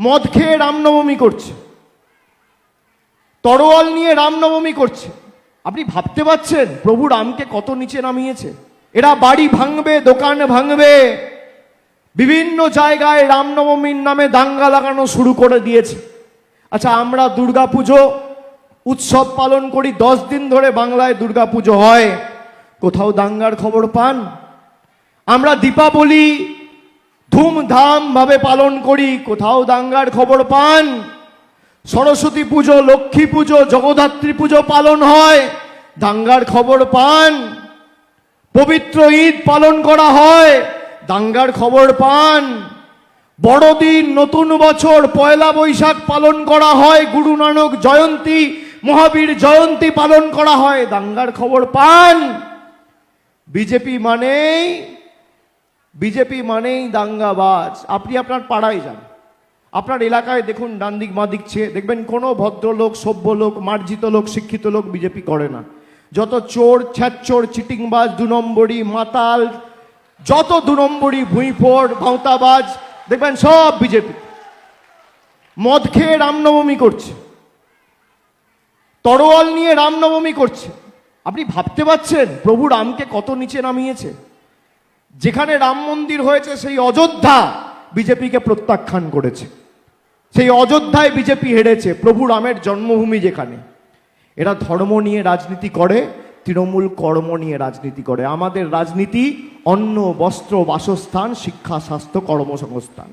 মদ খেয়ে রামনবমী করছে, তরোয়াল নিয়ে রামনবমী করছে। আপনি ভাবতে পারছেন প্রভু রামকে কত নিচে নামিয়েছে? এরা বাড়ি ভাঙবে, দোকান ভাঙবে, বিভিন্ন জায়গায় রামনবমীর নামে দাঙ্গা লাগানো শুরু করে দিয়েছে। আচ্ছা, আমরা দুর্গাপুজো উৎসব পালন করি, 10 দিন ধরে বাংলায় দুর্গাপুজো হয়, কোথাও দাঙ্গার খবর পান? আমরা দীপাবলি ধুমধাম ভাবে পালন করি, কোথাও দাঙ্গার খবর পান? সরস্বতী পুজো, লক্ষ্মী পুজো, জগদ্ধাত্রী পুজো পালন হয়, দাঙ্গার খবর পান? পবিত্র ঈদ পালন করা হয়, দাঙ্গার খবর পান? বড়দিন, নতুন বছর, পয়লা বৈশাখ পালন করা হয়, গুরু নানক জয়ন্তী, মহাবীর জয়ন্তী পালন করা হয়, দাঙ্গার খবর পান? বিজেপি মানেই দাঙ্গাবাজ। আপনি আপনার পাড়ায় যান, আপনার এলাকায় দেখুন, ডান দিক বাঁ দিক চেয়ে দেখবেন কোনো ভদ্রলোক, সভ্য লোক, মার্জিত লোক, শিক্ষিত লোক বিজেপি করে না। যত চোর, ছ্যাচোর, চিটিংবাজ, 2 নম্বরি, মাতাল, যত 2 নম্বরি, ভুঁইফোড়, ভাঁওতাবাজ দেখবেন সব বিজেপি। মদ খেয়ে রামনবমী করছে, তরোয়াল নিয়ে রামনবমী করছে। আপনি ভাবতে পারছেন প্রভু রামকে কত নিচে নামিয়েছে? যেখানে রাম মন্দির হয়েছে সেই অযোধ্যা বিজেপিকে প্রত্যাখ্যান করেছে, সেই অযোধ্যায় বিজেপি হেরেছে, প্রভু রামের জন্মভূমি যেখানে। এরা ধর্ম নিয়ে রাজনীতি করে, তৃণমূল কর্ম নিয়ে রাজনীতি করে। আমাদের রাজনীতি অন্ন, বস্ত্র, বাসস্থান, শিক্ষা, স্বাস্থ্য, কর্মসংস্থান।